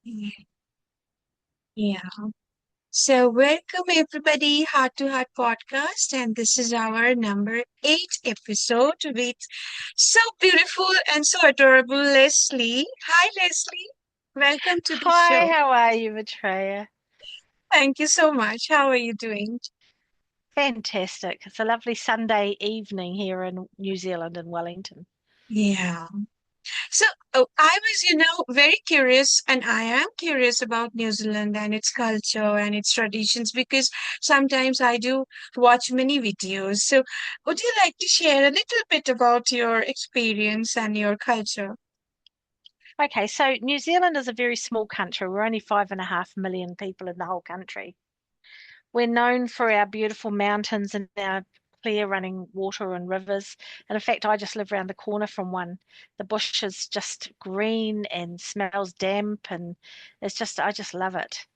Yeah. Yeah. So, welcome everybody, Heart to Heart podcast, and this is our number 8 episode with so beautiful and so adorable Lesley. Hi, Lesley. Welcome to the Hi, show. how are you, Maitreya? Thank you so much. How are you doing? Fantastic. It's a lovely Sunday evening here in New Zealand in Wellington. Yeah. So, I was, very curious, and I am curious about New Zealand and its culture and its traditions because sometimes I do watch many videos. So, would you like to share a little bit about your experience and your culture? Okay, so New Zealand is a very small country. We're only 5.5 million people in the whole country. We're known for our beautiful mountains and our clear running water and rivers. And in fact, I just live around the corner from one. The bush is just green and smells damp, and I just love it.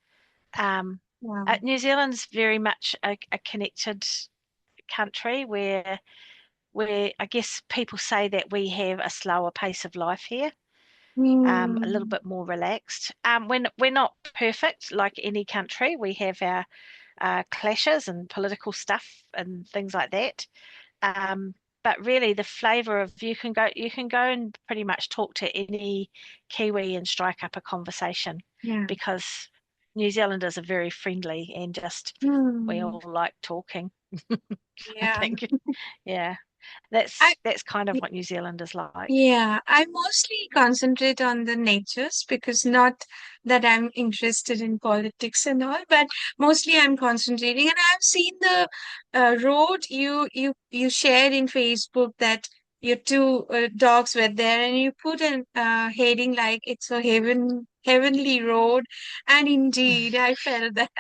Um, Wow. New Zealand's very much a connected country where I guess people say that we have a slower pace of life here, a little Hmm. bit more relaxed. We're not perfect like any country. We have our clashes and political stuff and things like that. Um, but really, the flavour of you can go and pretty much talk to any Kiwi and strike up a conversation Yeah. because New Zealanders are very friendly and just we Hmm. all like talking. I Yeah. think, yeah. I That's kind of what New Zealand is like. Yeah, I mostly concentrate on the natures because not that I'm interested in politics and all, but mostly I'm concentrating. And I've seen the road you shared in Facebook that your two dogs were there, and you put an heading like it's a heavenly road, and indeed I felt that.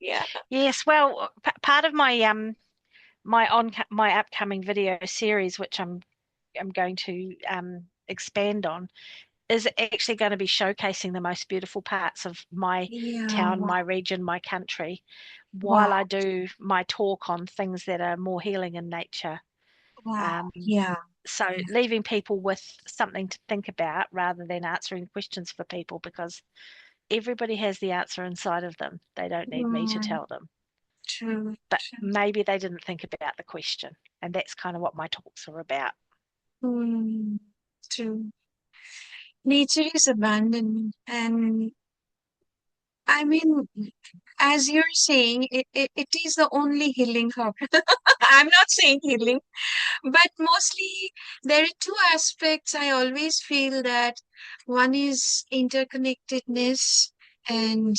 Yeah, Yes, well, part of my upcoming video series, which I'm going to expand on, is actually going to be showcasing the most beautiful parts of my yeah, town, wow, my region, my country, while wow, I do my talk on things that are more healing in nature. wow. Um, Yeah. so leaving people with something to think about rather than answering questions for people because everybody has the answer inside of them. They don't need me to Mm, tell them. true, But true. maybe they didn't think about the question. And that's kind of what my talks are about. Mm, true. Nature is abandoned, and I mean, as you're saying, it is the only healing hub. I'm not saying healing, but mostly there are two aspects. I always feel that one is interconnectedness, and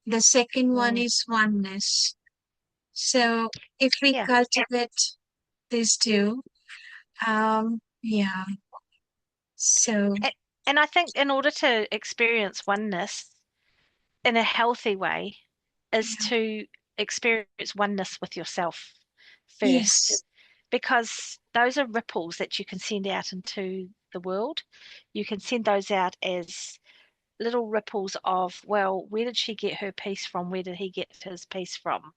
the second one Mm, is oneness. So if we yeah. cultivate these two, yeah. So A- And I think in order to experience oneness in a healthy way is yeah. to experience oneness with yourself first, Yes. because those are ripples that you can send out into the world. You can send those out as little ripples of, well, where did she get her peace from? Where did he get his peace from?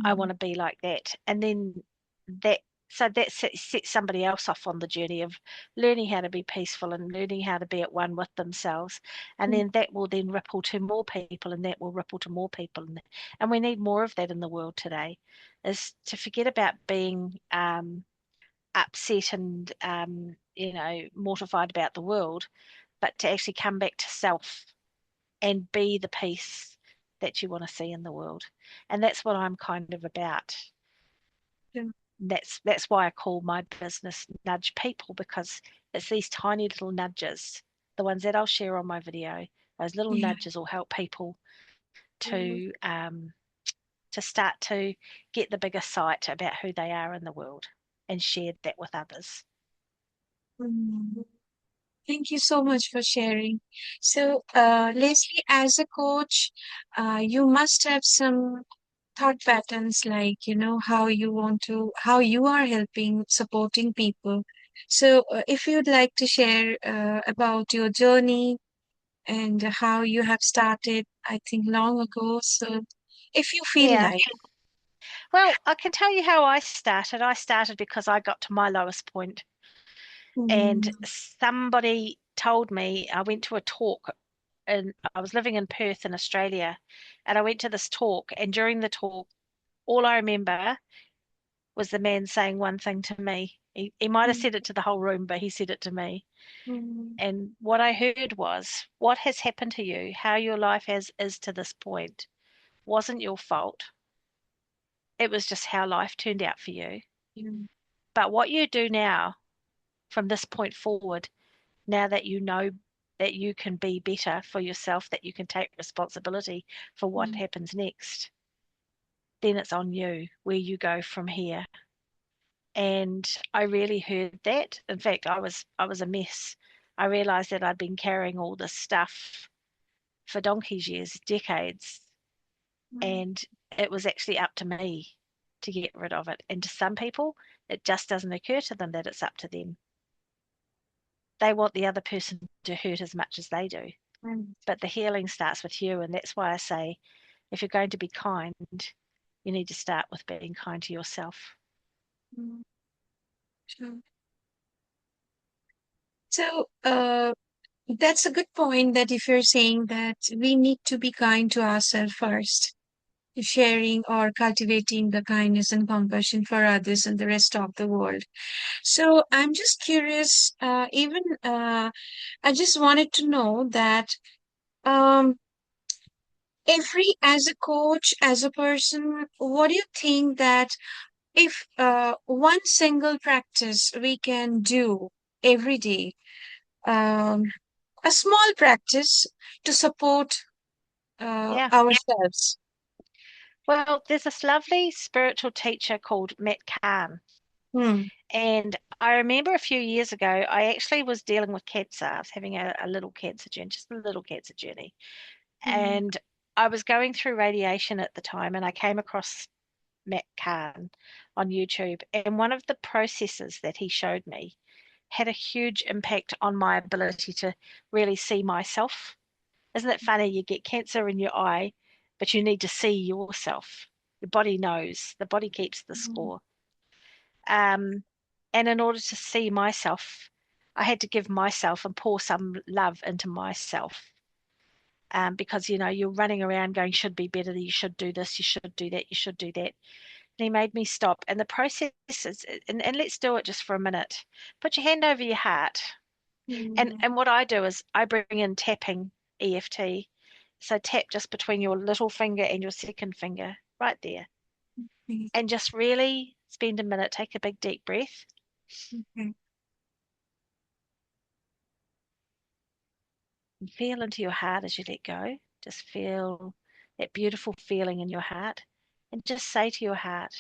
I Mm, want to be like that. And then that that sets somebody else off on the journey of learning how to be peaceful and learning how to be at one with themselves. And mm, then that will then ripple to more people and that will ripple to more people. And we need more of that in the world today, is to forget about being upset and, mortified about the world, but to actually come back to self and be the peace that you want to see in the world. And that's what I'm kind of about. true. That's why I call my business Nudge People, because it's these tiny little nudges, the ones that I'll share on my video. Those little Yeah. nudges will help people Mm, to start to get the bigger sight about who they are in the world and share that with others. mm. Thank you so much for sharing. So, Leslie, as a coach, you must have some thought patterns like, how you are helping, supporting people. So, if you'd like to share about your journey and how you have started, I think long ago. So, if you feel Yeah. like, Well, I can tell you how I started. I started because I got to my lowest point and mm, somebody told me, I went to a talk and I was living in Perth in Australia, and I went to this talk, and during the talk, all I remember was the man saying one thing to me. He might have mm, said it to the whole room, but he said it to me. mm, And what I heard was, what has happened to you, how your life has is to this point, wasn't your fault. It was just how life turned out for you. yeah, But what you do now, from this point forward, now that you know that you can be better for yourself, that you can take responsibility for what mm, happens next, then it's on you where you go from here. And I really heard that. In fact, I was a mess. I realized that I'd been carrying all this stuff for donkey's years, decades, mm, and it was actually up to me to get rid of it. And to some people, it just doesn't occur to them that it's up to them. They want the other person to hurt as much as they do. mm, But the healing starts with you. And that's why I say, if you're going to be kind, you need to start with being kind to yourself. mm, sure. So, that's a good point that if you're saying that we need to be kind to ourselves first, sharing or cultivating the kindness and compassion for others and the rest of the world. So I'm just curious, I just wanted to know that um, as a coach, as a person, what do you think that if one single practice we can do every day, um, a small practice to support Yeah. ourselves? Well, there's this lovely spiritual teacher called Matt Kahn. Hmm. And I remember a few years ago, I actually was dealing with cancer. I was having a little cancer journey, just a little cancer journey. Hmm. And I was going through radiation at the time, and I came across Matt Kahn on YouTube. And one of the processes that he showed me had a huge impact on my ability to really see myself. Isn't it funny? You get cancer in your eye, but you need to see yourself. The body knows, the body keeps the Hmm. score. Um, and in order to see myself, I had to give myself and pour some love into myself. Because you're running around going, should be better, you should do this, you should do that, you should do that. And he made me stop. And the process is, and let's do it just for a minute. Put your hand over your heart. Hmm. And what I do is I bring in tapping EFT. So tap just between your little finger and your second finger, right there. Hmm. And just really spend a minute, take a big deep breath, Okay. and feel into your heart as you let go. Just feel that beautiful feeling in your heart. And just say to your heart,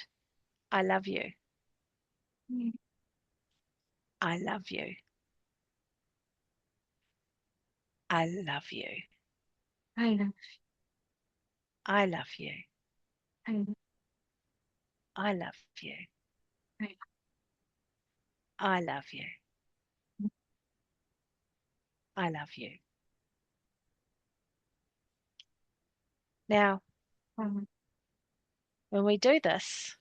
I love you. Hmm. I love you. I love you. I love, I love you. I love, I love you. I I love you. love. I love you. Now, Um, when we do this,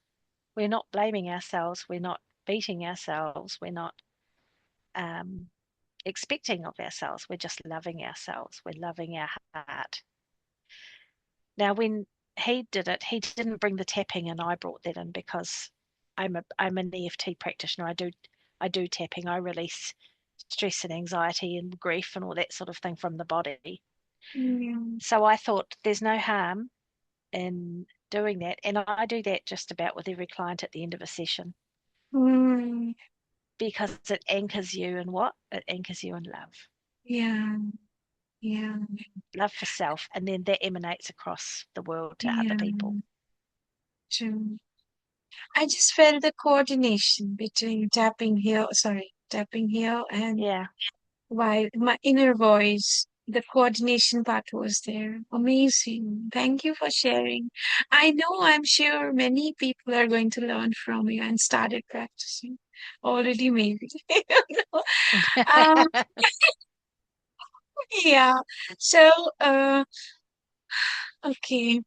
we're not blaming ourselves. We're not beating ourselves. We're not um, expecting of ourselves. We're just loving ourselves. We're loving our heart. Now, when he did it, he didn't bring the tapping, and I brought that in because I'm an EFT practitioner. I do tapping. I release stress and anxiety and grief and all that sort of thing from the body. yeah. So I thought there's no harm in doing that, and I do that just about with every client at the end of a session Mm, because it anchors you in what? It anchors you in love, yeah. Yeah. love for self, and then that emanates across the world to other Yeah. people. True. I just felt the coordination between tapping here and Yeah. while my inner voice, the coordination part was there. Amazing. Thank you for sharing. I'm sure many people are going to learn from you and started practicing already, maybe. I don't know. Um, yeah. So, okay.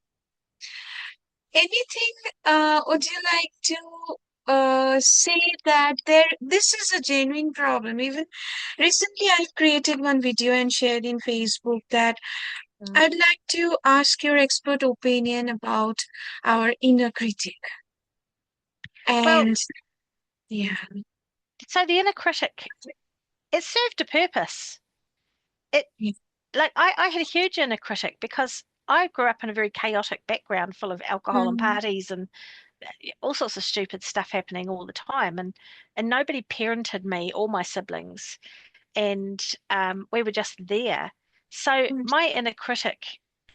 Anything would you like to say that this is a genuine problem. Even recently, I've created one video and shared in Facebook that Mm. I'd like to ask your expert opinion about our inner critic. Well, And yeah. so the inner critic, it served a purpose. It Yeah. like I had a huge inner critic because I grew up in a very chaotic background full of alcohol and Mm, parties and all sorts of stupid stuff happening all the time, and nobody parented me or my siblings, and we were just there. So mm, my inner critic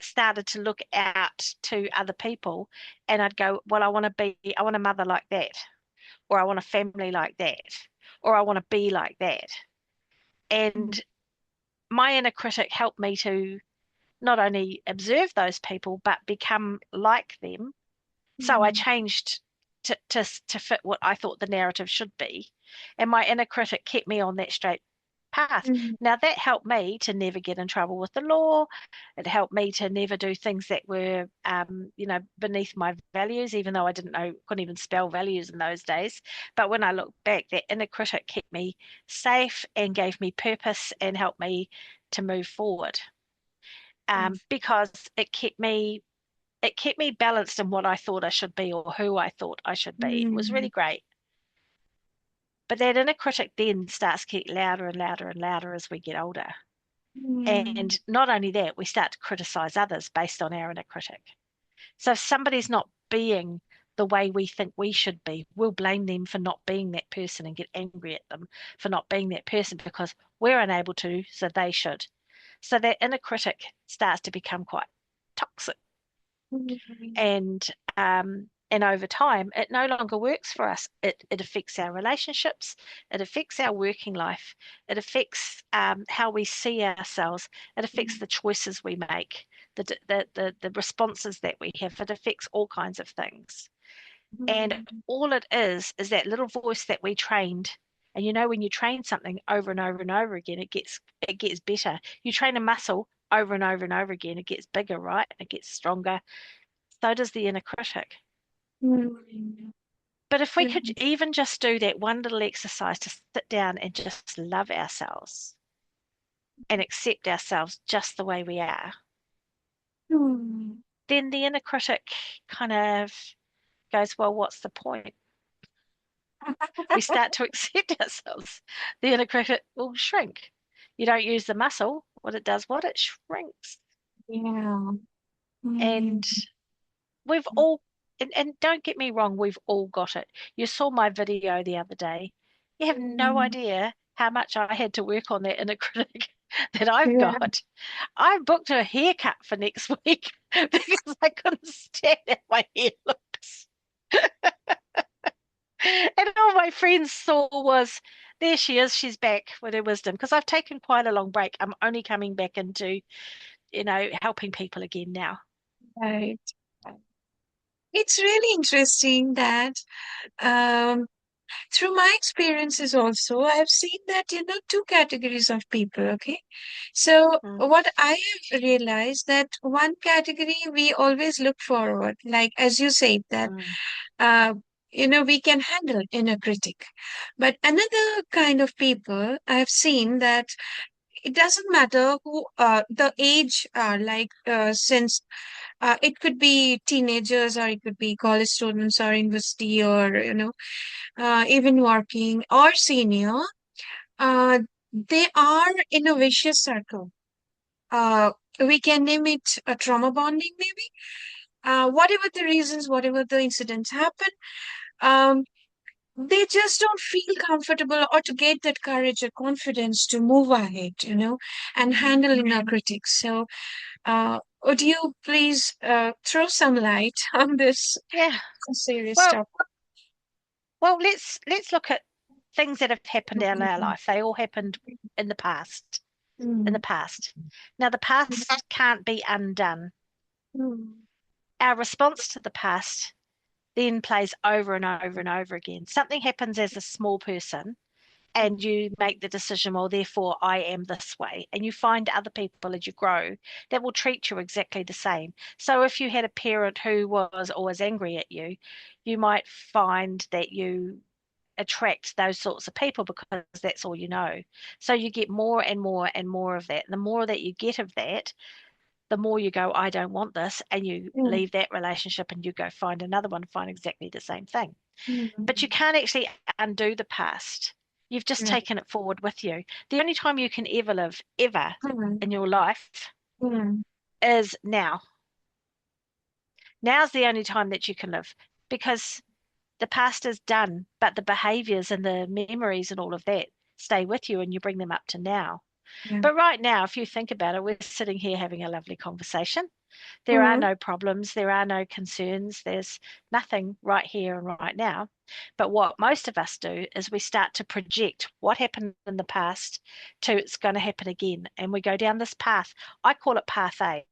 started to look out to other people, and I'd go, well, I want a mother like that, or I want a family like that, or I want to be like that. mm, And my inner critic helped me to not only observe those people, but become like them. So I mm, changed to fit what I thought the narrative should be. And my inner critic kept me on that straight path. mm, Now, that helped me to never get in trouble with the law. It helped me to never do things that were, beneath my values, even though I didn't know, couldn't even spell values in those days. But when I look back, that inner critic kept me safe and gave me purpose and helped me to move forward, because it kept me balanced in what I thought I should be or who I thought I should be. It was really mm, great. But that inner critic then starts to get louder and louder and louder as we get older. mm, And not only that, we start to criticize others based on our inner critic. So if somebody's not being the way we think we should be, we'll blame them for not being that person and get angry at them for not being that person because we're unable to, so they should. So that inner critic starts to become quite toxic, mm, and over time it no longer works for us. It affects our relationships, it affects our working life, it affects how we see ourselves, it affects the choices we make, the responses that we have. It affects all kinds of things, and mm, all it is that little voice that we trained. And when you train something over and over and over again, it gets better. You train a muscle over and over and over again, it gets bigger, right? It gets stronger. So does the inner critic. mm, But if we could mm, even just do that one little exercise to sit down and just love ourselves and accept ourselves just the way we are, mm. then the inner critic kind of goes, well, what's the point? We start to accept ourselves. The inner critic will shrink. You don't use the muscle. What it does, what it shrinks. Yeah. Mm, And we've all, and don't get me wrong, we've all got it. You saw my video the other day. You have no mm, idea how much I had to work on that inner critic that I've yeah. got. I booked a haircut for next week because I couldn't stand how my hair looks. And all my friends saw was, there she is, she's back with her wisdom. Because I've taken quite a long break. I'm only coming back into, helping people again now. Right. It's really interesting that um, through my experiences also, I've seen that, two categories of people, okay? So Mm, what I have realized that one category we always look forward, like as you said, that mm, uh, we can handle inner critic. But another kind of people I've seen that it doesn't matter who the age like since it could be teenagers or it could be college students or university or even working or senior, uh, they are in a vicious circle. Uh, we can name it a trauma bonding, maybe. Whatever the reasons, whatever the incidents happen, um, they just don't feel comfortable or to get that courage or confidence to move ahead, and handle inner critics. So, would you please throw some light on this yeah. serious Well, topic? let's look at things that have happened in our life. They all happened in the past. In the Mm, past. Now, the past can't be undone. mm, Our response to the past then plays over and over and over again. Something happens as a small person, and you make the decision, well, therefore I am this way. And you find other people as you grow that will treat you exactly the same. So if you had a parent who was always angry at you, you might find that you attract those sorts of people because that's all you know. So you get more and more and more of that. And the more that you get of that, the more you go, I don't want this, and you mm, leave that relationship and you go find another one, find exactly the same thing. But you mm, can't actually undo the past. You've just right. taken it forward with you. The only time you can ever live, ever Mm, in your life, mm, is now. Now's the only time that you can live because the past is done, but the behaviors and the memories and all of that stay with you and you bring them up to now. yeah. But right now, if you think about it, we're sitting here having a lovely conversation. There are Mm, no problems, there are no concerns, there's nothing right here and right now. But what most of us do is we start to project what happened in the past to it's going to happen again. And we go down this path. I call it path A.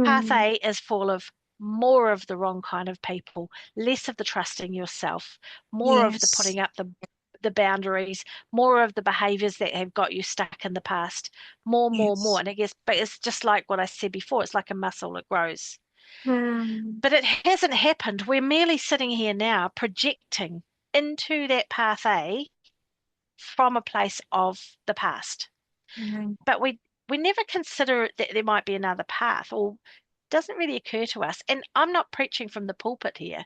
Path mm, A is full of more of the wrong kind of people, less of the trusting yourself, more of the yes. putting up the boundaries, more of the behaviors that have got you stuck in the past, more. Yes. And I guess, but it's just like what I said before, it's like a muscle, it grows. Mm, But it hasn't happened. We're merely sitting here now projecting into that path A from a place of the past. mm, But we never consider that there might be another path or doesn't really occur to us. And I'm not preaching from the pulpit here.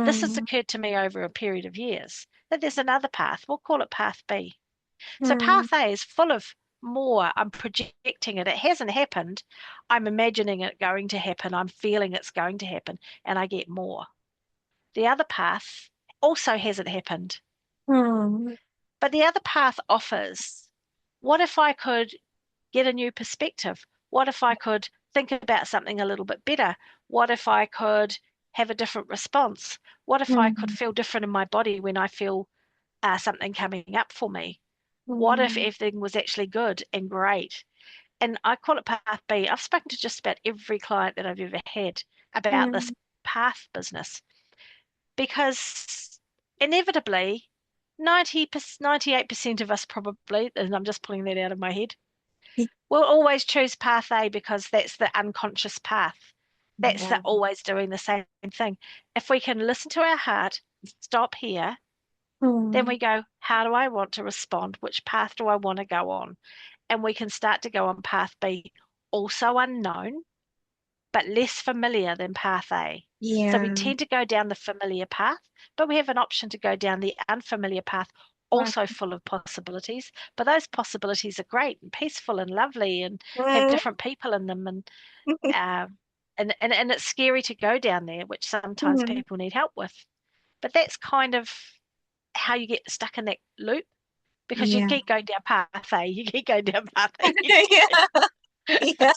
This has mm, occurred to me over a period of years that there's another path. We'll call it path B. So mm, path A is full of more. I'm projecting it. It hasn't happened. I'm imagining it going to happen. I'm feeling it's going to happen, and I get more. The other path also hasn't happened. mm, But the other path offers, what if I could get a new perspective? What if I could think about something a little bit better? What if I could have a different response? What if I could mm, feel different in my body when I feel something coming up for me? What if mm, everything was actually good and great? And I call it path B. I've spoken to just about every client that I've ever had about this mm. path business because inevitably 98% of us probably, and I'm just pulling that out of my head, we'll always choose path A because that's the unconscious path. That's Yeah. the always doing the same thing. If we can listen to our heart, stop here, then Mm, we go, how do I want to respond? Which path do I want to go on? And we can start to go on path B, also unknown, but less familiar than path A. So we yeah. tend to go down the familiar path, but we have an option to go down the unfamiliar path, Right. also full of possibilities. But those possibilities are great and peaceful and lovely and have Mm, different people in them. Uh, and it's scary to go down there, which sometimes mm, people need help with. But that's kind of how you get stuck in that loop because you yeah. keep going down path A, you keep going down path A, you keep going. Yeah. Yeah.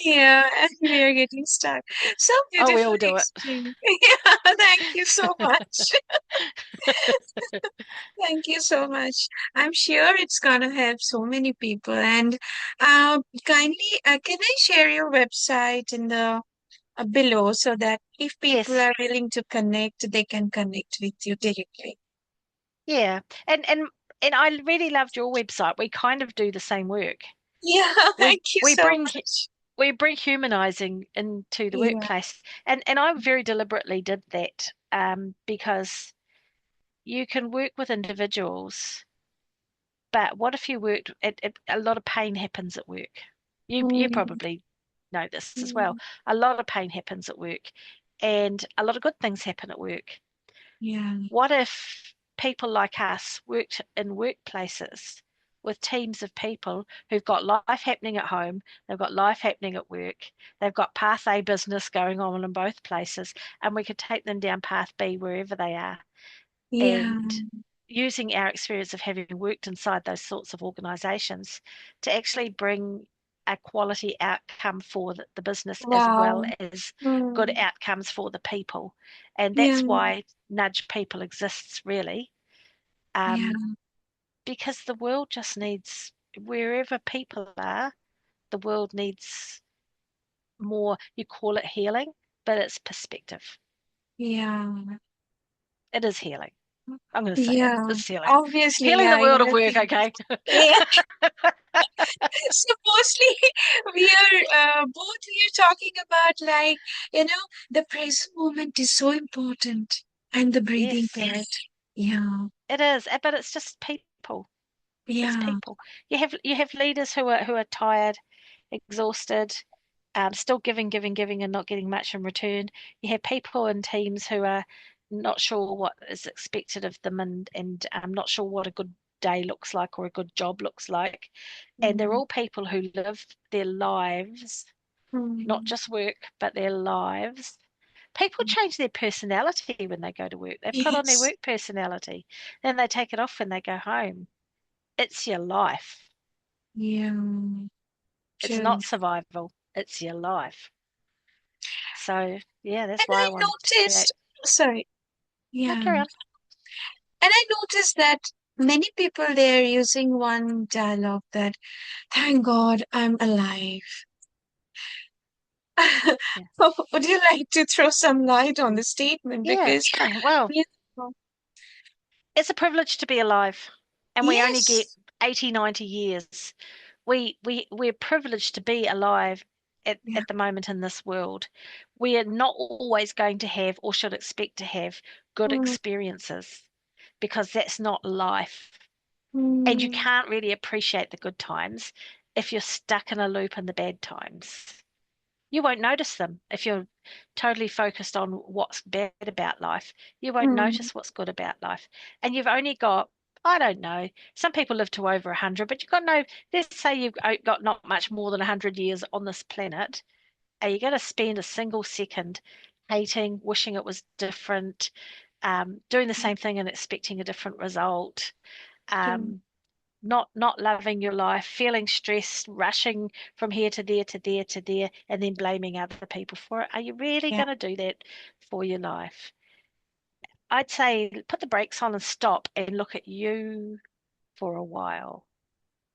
Yeah. And we are getting stuck. So Oh, we all beautifully do it. explained. Yeah. Thank you so much. Thank you so much. I'm sure it's gonna help so many people. And kindly, can I share your website in the below so that if people Yes. are willing to connect, they can connect with you directly. Yeah. And I really loved your website. We kind of do the same work. Yeah, We thank you we so bring much. we bring humanizing into the Yeah. workplace. And I very deliberately did that because you can work with individuals, but what if you worked a lot of pain happens at work. You Mm, probably know this as well. mm, A lot of pain happens at work and a lot of good things happen at work. yeah. What if people like us worked in workplaces with teams of people who've got life happening at home, they've got life happening at work, they've got path A business going on in both places, and we could take them down path B wherever they are. Yeah. And using our experience of having worked inside those sorts of organizations to actually bring a quality outcome for the business as well Wow. as good Mm, outcomes for the people. And yeah. that's why Nudge People exists, really, Yeah. um, because the world just needs, wherever people are, the world needs more, you call it healing, but it's perspective. Yeah. It is healing. I'm going to say it. Yeah, It's healing. obviously, Healing the yeah, world of you're work, thinking. okay? Yeah, so mostly we are both we are talking about like, the present moment is so important and the breathing Yes, part. Yeah, it is. But it's just people. It's yeah. people. You have leaders who are tired, exhausted, still giving, giving, giving, and not getting much in return. You have people in teams who are not sure what is expected of them, and not sure what a good day looks like or a good job looks like. And they're Mm, all people who live their lives, not mm, just work, but their lives. People mm. change their personality when they go to work. They put on their Yes. work personality, then they take it off when they go home. It's your life. Yeah, It's true. not survival, it's your life. So, yeah, And that's why I I wanted to create. noticed, sorry, No, yeah. carry on. And I noticed that many people they are using one dialogue that, thank God I'm alive. Yeah. Would you like to throw some light on the statement? Yeah. Because, Well, yeah, it's a privilege to be alive, and we only get yes, 80, 90 years. We're privileged to be alive yeah, at the moment in this world. We are not always going to have or should expect to have good mm, experiences because that's not life. And you mm, can't really appreciate the good times if you're stuck in a loop in the bad times. You won't notice them if you're totally focused on what's bad about life. You won't mm, notice what's good about life. And you've only got, I don't know, some people live to over 100, but you've got no, let's say you've got not much more than 100 years on this planet. Are you going to spend a single second hating, wishing it was different, doing the same thing and expecting a different result? true, Um, not loving your life, feeling stressed, rushing from here to there to there to there, and then blaming other people for it. Are you really yeah, going to do that for your life? I'd say put the brakes on and stop and look at you for a while.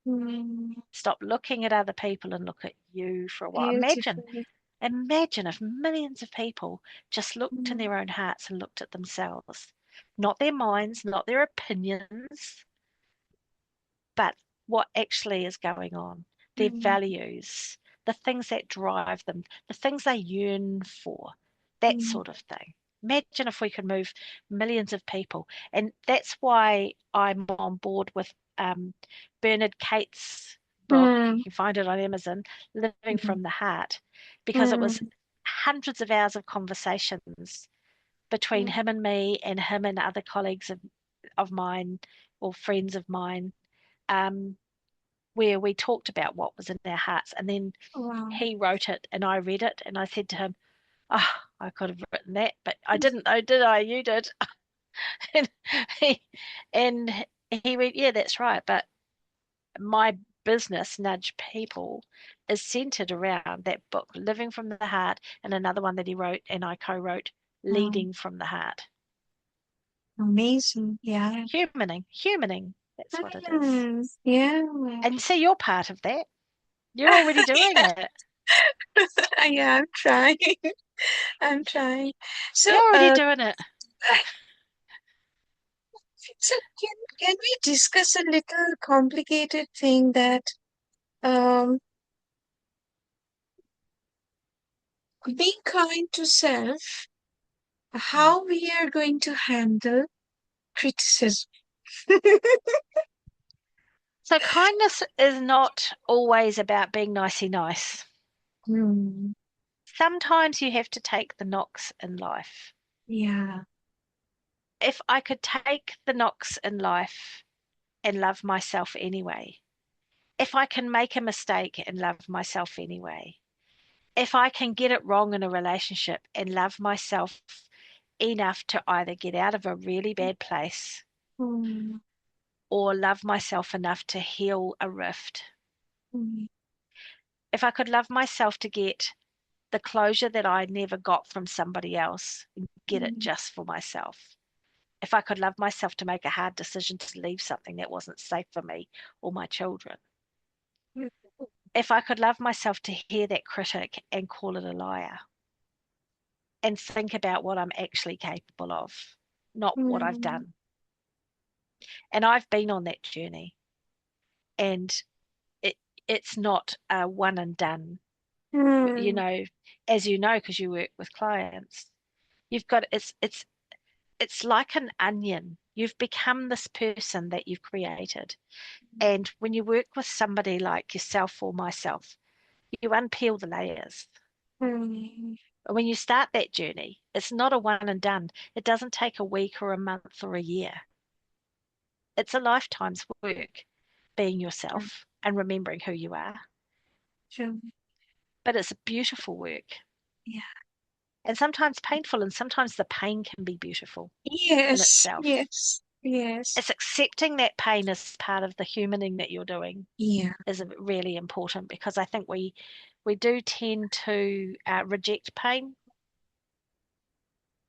mm, Stop looking at other people and look at you for a while. Imagine, beautiful. imagine if millions of people just looked in Mm, their own hearts and looked at themselves, not their minds, not their opinions, but what actually is going on, their mm, values, the things that drive them, the things they yearn for, that mm, sort of thing. Imagine if we could move millions of people. And that's why I'm on board with Bernard Cates' book. You mm, can find it on Amazon, Living mm, from the Heart, because it was mm, hundreds of hours of conversations between mm, him and me and him and other colleagues of mine or friends of mine. Um, where we talked about what was in our hearts. And then wow. he wrote it and I read it and I said to him, oh, I could have written that, but I didn't know, did I? You did. and he, and he went, yeah, that's right. But my business, Nudge People, is centered around that book, Living from the Heart, and another one that he wrote and I co wrote, Wow. Leading from the Heart. Amazing. Yeah. Humaning, humaning. That's what it is. Mm, yeah. And see, you're part of that. You're already doing it. Yeah, I'm trying. I'm trying. So, You're already doing it. so can we discuss a little complicated thing that um being kind to self, Mm. how we are going to handle criticism? So kindness is not always about being nicey nice. Hmm. Sometimes you have to take the knocks in life. Yeah. If I could take the knocks in life and love myself anyway, if I can make a mistake and love myself anyway, if I can get it wrong in a relationship and love myself enough to either get out of a really bad place Hmm. or love myself enough to heal a rift, Hmm. if I could love myself to get the closure that I never got from somebody else and get it Hmm. just for myself. If I could love myself to make a hard decision to leave something that wasn't safe for me or my children. If I could love myself to hear that critic and call it a liar and think about what I'm actually capable of, not what I've Hmm. done. And I've been on that journey, and it it's not a one and done. You Hmm. know, as you know, because you work with clients, you've got it's like an onion. You've become this person that you've created. And when you work with somebody like yourself or myself, you unpeel the layers. Hmm. When you start that journey, it's not a one and done. It doesn't take a week or a month or a year. It's a lifetime's work being True. yourself and remembering who you are. True. But it's a beautiful work Yeah. and sometimes painful, and sometimes the pain can be beautiful in Yes. itself. Yes. Yes. It's accepting that pain as part of the humaning that you're doing Yeah. is really important, because I think we do tend to reject pain.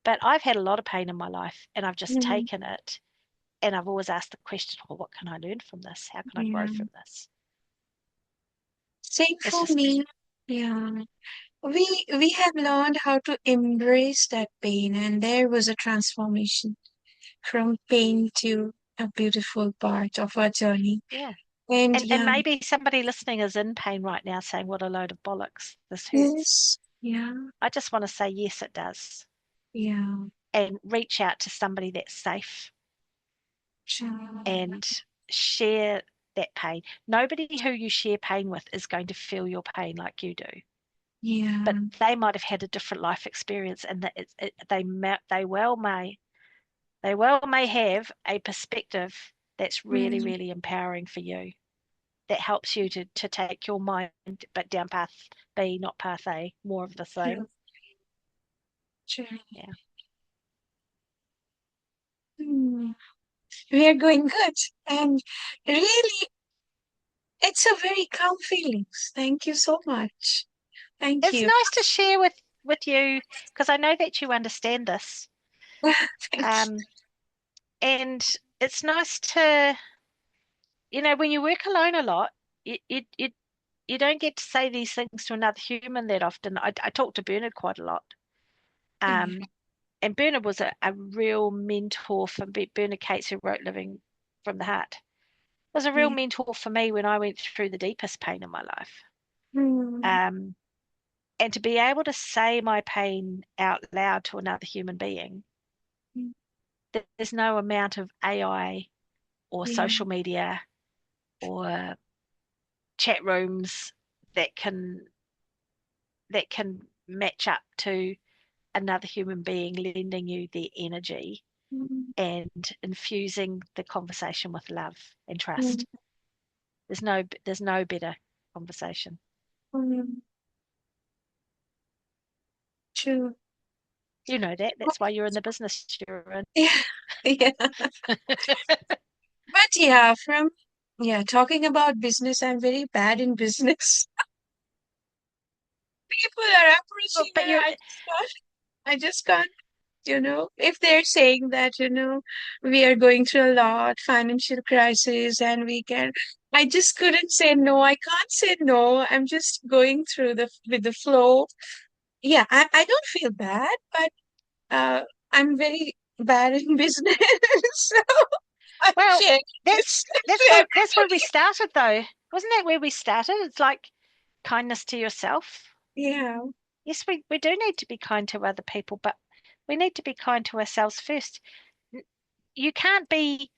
But I've had a lot of pain in my life, and I've just Hmm. taken it, and I've always asked the question, well, what can I learn from this? How can I grow Yeah. from this? Same It's for just, me. Yeah. We have learned how to embrace that pain, and there was a transformation from pain to a beautiful part of our journey. yeah. And And yeah, maybe somebody listening is in pain right now saying, what a load of bollocks. This hurts. yes, yeah, I just want to say, yes, it does. yeah, And reach out to somebody that's safe true, and share that pain. Nobody who you share pain with is going to feel your pain like you do, but yeah, they might have had a different life experience, and that they well may have a perspective that's really, mm, really empowering for you. That helps you to take your mind, but down path B, not path A, more of the true, same. true. Yeah. Mm. We are going good, and really, it's a very calm feelings. Thank you so much. Thank It's you. nice to share with you, because I know that you understand this. Thank Um, and it's nice to, when you work alone a lot, you don't get to say these things to another human that often. I talk to Bernard quite a lot. you. Um, and Bernard was a real mentor for me. Bernard Cates, who wrote Living from the Heart, was a real Yeah. mentor for me when I went through the deepest pain in my life. Mm, Um, and to be able to say my pain out loud to another human being, mm, there's no amount of AI or yeah. social media or chat rooms that can that can match up to another human being lending you their energy Mm, and infusing the conversation with love and mm, trust. There's no better conversation. mm, true. You know that. That's why you're in the business you're Yeah. Yeah. in. But yeah, yeah, talking about business, I'm very bad in business. People are Well, approaching but and you're I just can't, if they're saying that, we are going through a lot, financial crisis, and I just couldn't say no. I can't say no. I'm just going through with the flow. Yeah, I don't feel bad, but I'm very bad in business. So I'm well. sharing That's this to that's where we everybody. started, though. Wasn't that where we started? It's like kindness to yourself. Yeah. Yes, we do need to be kind to other people, but we need to be kind to ourselves first. You can't be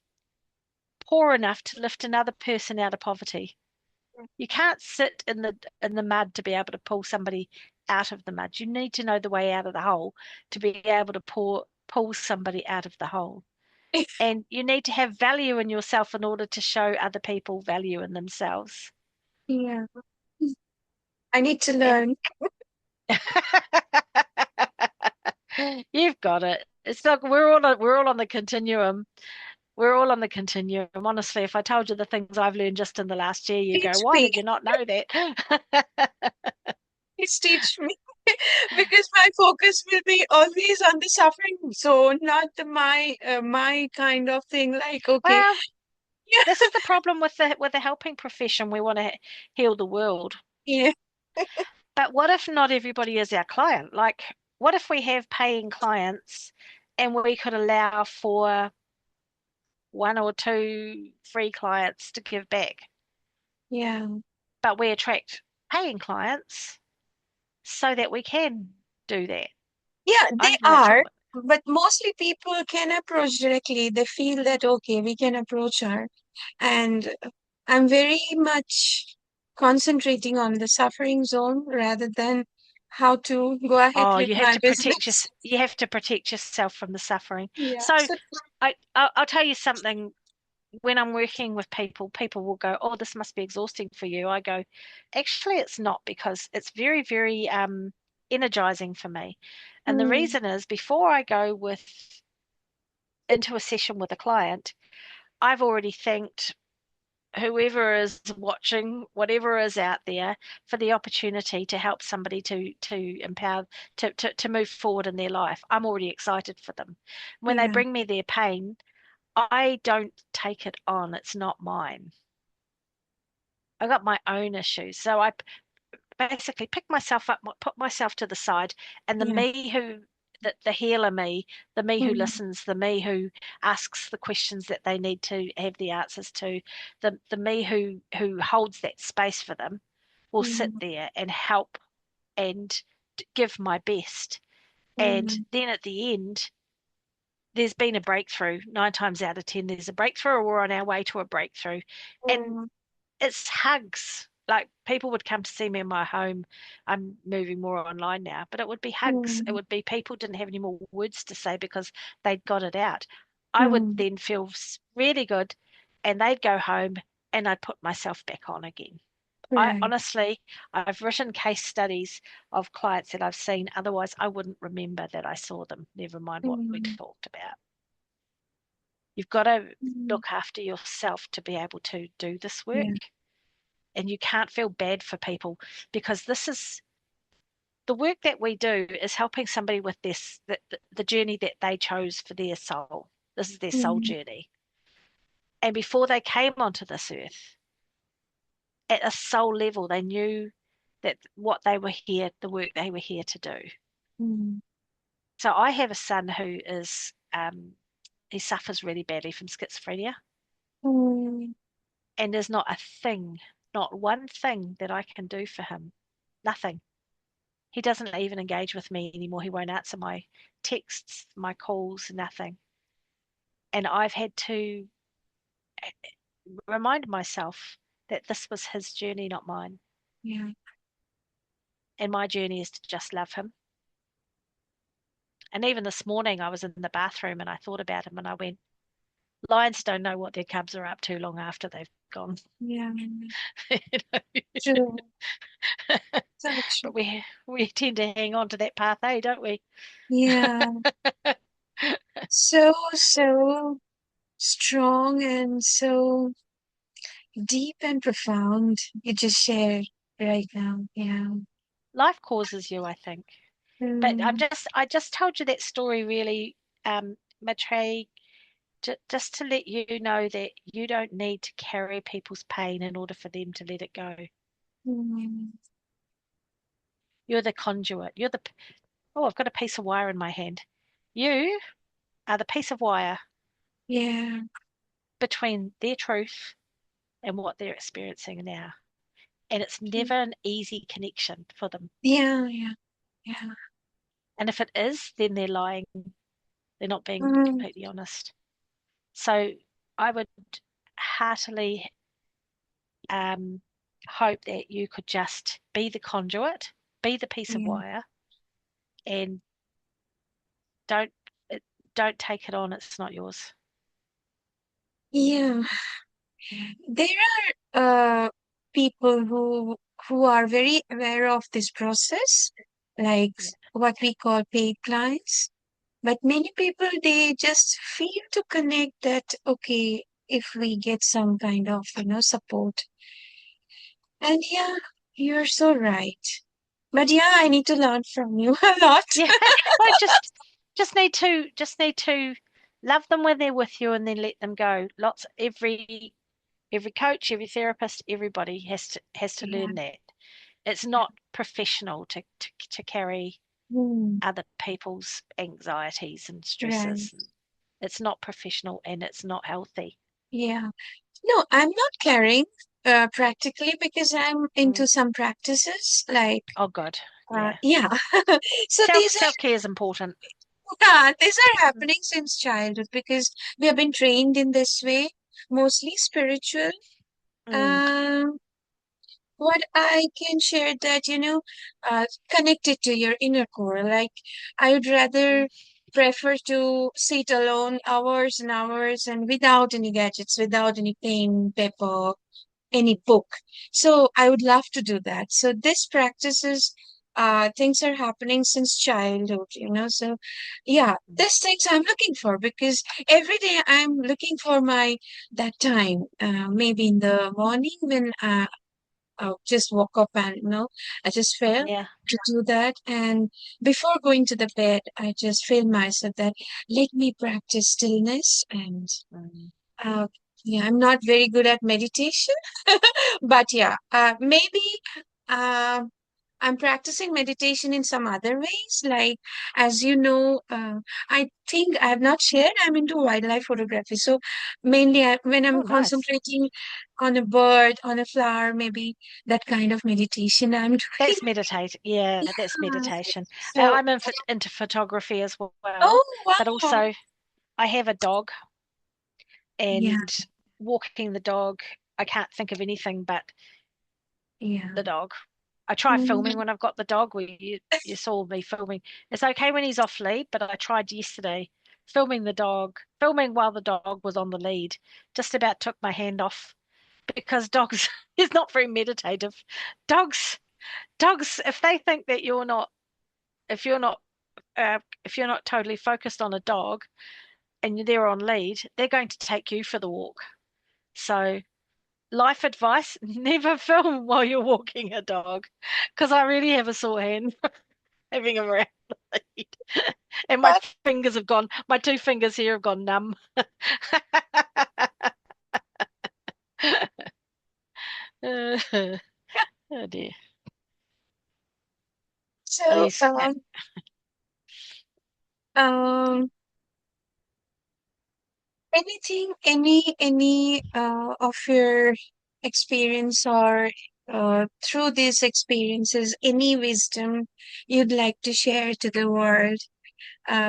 poor enough to lift another person out of poverty. You can't sit in the mud to be able to pull somebody out of the mud. You need to know the way out of the hole to be able to pull somebody out of the hole. And you need to have value in yourself in order to show other people value in themselves. Yeah. I need to And learn. you've got it. It's like we're all on the continuum. We're all on the continuum. Honestly, if I told you the things I've learned just in the last year, you go, Teach "Why me. did you not know that?" Please teach me. Because my focus will be always on the suffering zone, not my kind of thing. Like, okay, Well, yeah, this is the problem with the helping profession. We want to heal the world. yeah, But what if not everybody is our client? Like, what if we have paying clients and we could allow for one or two free clients to give back, Yeah. but we attract paying clients so that we can do that. Yeah, I they think that's are, what. but mostly people can approach directly. They feel that, okay, we can approach her. And I'm very much concentrating on the suffering zone rather than how to go ahead Oh, with my business. you have to protect yourself from the suffering. Yeah. So So, I'll tell you something. When I'm working with people, people will go, "Oh, this must be exhausting for you." I go, "Actually, it's not because it's very, very energizing for me." And the mm, reason is before I go with into a session with a client, I've already thanked whoever is watching, whatever is out there, for the opportunity to help somebody to empower to move forward in their life. I'm already excited for them. When they yeah, bring me their pain, I don't take it on. It's not mine. I got my own issues. So I basically pick myself up, put myself to the side, and yeah, the healer me, the me who mm, listens, the me who asks the questions that they need to have the answers to, the me who holds that space for them, will sit mm, there and help and give my best. And mm, then at the end, there's been a breakthrough. 9 times out of 10, there's a breakthrough, or we're on our way to a breakthrough. And mm, it's hugs. Like people would come to see me in my home. I'm moving more online now, but it would be hugs. It mm, would be people didn't have any more words to say because they'd got it out. I would mm, then feel really good, and they'd go home, and I'd put myself back on again. I right. honestly, I've written case studies of clients that I've seen. Otherwise, I wouldn't remember that I saw them, never mind what we Mm, talked about. You've got to mm, look after yourself to be able to do this work. yeah, And you can't feel bad for people because this is the work that we do is helping somebody with this the journey that they chose for their soul. This is their soul mm, journey. And before they came onto this earth, at a soul level, they knew that what they were here, the work they were here to do. mm, So I have a son who is he suffers really badly from schizophrenia, mm, and there's not a thing, not one thing that I can do for him. Nothing. He doesn't even engage with me anymore. He won't answer my texts, my calls, nothing. And I've had to remind myself that this was his journey, not mine. yeah, And my journey is to just love him. And even this morning, I was in the bathroom and I thought about him and I went, lions don't know what their cubs are up to long after they've gone. yeah, You know? true, so true. But we tend to hang on to that path, eh, don't we? Yeah, so, so strong and so deep and profound. You just shared right now. Yeah. Life causes you, I think. But Mm, I just told you that story really, Matre, just to let you know that you don't need to carry people's pain in order for them to let it go. mm, You're the conduit. Oh, I've got a piece of wire in my hand. You are the piece of wire yeah. between their truth and what they're experiencing now. And it's True. never an easy connection for them. Yeah, yeah, yeah. And if it is, then they're lying. They're not being Mm, completely honest. So I would heartily hope that you could just be the conduit, be the piece of yeah. wire, and don't it, don't take it on. It's not yours. Yeah. There are people who are very aware of this process, like Yeah. what we call paid clients. But many people, they just feel to connect that, okay, if we get some kind of, support. And yeah, you're so right. But yeah, I need to learn from you a lot. Yeah. Well, just need to love them when they're with you and then let them go. Lots every coach, every therapist, everybody has to Yeah. learn that. It's not professional to carry Hmm. other people's anxieties and Right. stresses. It's not professional and it's not healthy. Yeah. No, I'm not carrying practically because I'm Mm. into some practices like Oh God, yeah. yeah. So Self-care is important. these are happening since childhood because we have been trained in this way, mostly spiritual. Mm. Um, what I can share that, connected to your inner core. Like, I would Mm. rather prefer to sit alone hours and hours and without any gadgets, without any pen, paper, any book. So I would love to do that. So this practices, things are happening since childhood, So yeah, Mm. these things I'm looking for because every day I'm looking for my that time. Maybe in the morning when I just woke up and I just felt Yeah. to do that. And before going to the bed, I just feel myself that let me practice stillness and Mm. uh, yeah, I'm not very good at meditation, but yeah, maybe uh, I'm practicing meditation in some other ways. Like, as you know, I think I have not shared, I'm into wildlife photography. So, mainly when Oh, I'm nice. concentrating on a bird, on a flower, maybe that kind of meditation I'm doing. That's meditate. Yeah, that's Yeah. meditation. So, Into photography as well, oh, but wow. also I have a dog, Yeah, and walking the dog, I can't think of anything but yeah. the dog. I try filming Mm, when I've got the dog. You saw me filming. It's okay when he's off lead, but I tried yesterday filming the dog, filming while the dog was on the lead. Just about took my hand off because dogs is not very meditative. Dogs, dogs, if they think that if you're not, if you're not totally focused on a dog and you're there on lead, they're going to take you for the walk. So life advice, never film while you're walking a dog because I really have a sore hand having a around lead. And my but fingers have gone, my two fingers here have gone numb. Oh dear. At so, least, um, anything, any of your experience or through these experiences, any wisdom you'd like to share to the world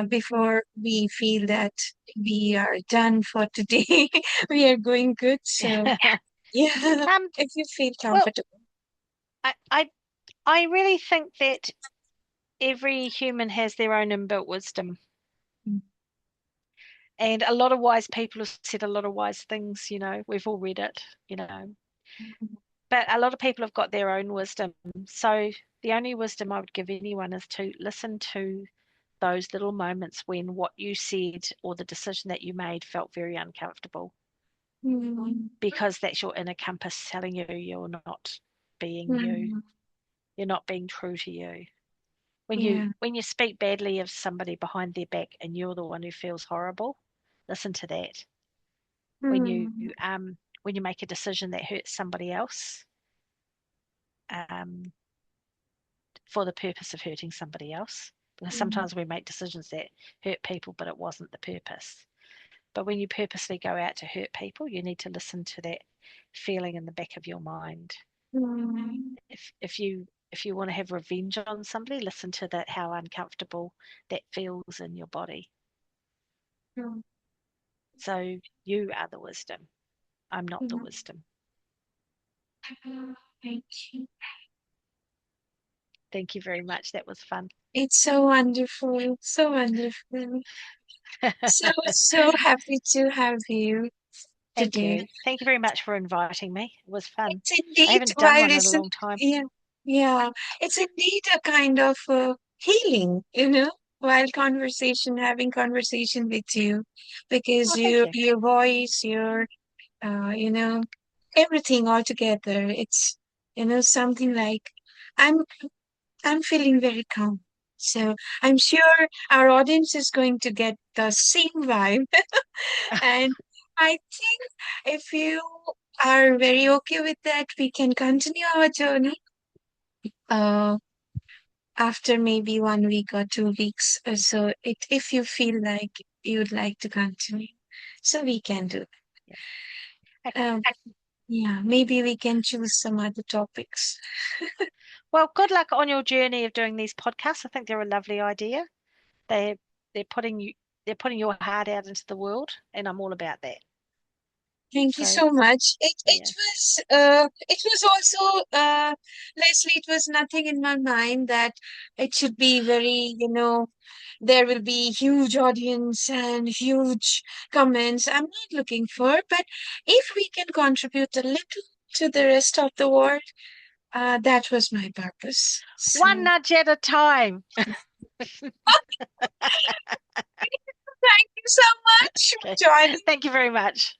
before we feel that we are done for today? We are going good, so yeah, um, if you feel well, comfortable. I, I, I really think that every human has their own inbuilt wisdom. And a lot of wise people have said a lot of wise things, we've all read it, you know. But a lot of people have got their own wisdom. So the only wisdom I would give anyone is to listen to those little moments when what you said or the decision that you made felt very uncomfortable, Mm, because that's your inner compass telling you you're not being you. mm, You're not being true to you. yeah. When you speak badly of somebody behind their back and you're the one who feels horrible, listen to that. When you Mm, um when you make a decision that hurts somebody else, um for the purpose of hurting somebody else, because mm, sometimes we make decisions that hurt people but it wasn't the purpose. But when you purposely go out to hurt people, you need to listen to that feeling in the back of your mind. mm, If you want to have revenge on somebody, listen to that, how uncomfortable that feels in your body. mm, So you are the wisdom. I'm not the mm. wisdom. Thank you. Thank you very much. That was fun. It's so wonderful, so wonderful. So happy to have you Thank today. you. Thank you very much for inviting me. It was fun. It's I indeed, haven't done while one in a it's an, long time. yeah, yeah, it's indeed a kind of healing, while having conversation with you, because Oh, thank you. your voice, you know, everything all together. It's, something like I'm, I'm feeling very calm. So I'm sure our audience is going to get the same vibe. And I think if you are very okay with that, we can continue our journey uh, after maybe 1 week or 2 weeks or so. If you feel like you'd like to continue. So we can do Yeah. Okay. that. Yeah, maybe we can choose some other topics. Well, good luck on your journey of doing these podcasts. I think they're a lovely idea. They they're putting you they're putting your heart out into the world, and I'm all about that. Thank you So so much. It yeah. was also Leslie, it was nothing in my mind that it should be very, there will be huge audience and huge comments. I'm not looking for, but if we can contribute a little to the rest of the world, that was my purpose. One So nudge at a time. thank you so much Okay. for joining. Thank you very much.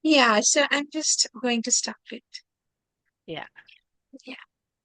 Yeah, so I'm just going to stop it. Yeah. Yeah.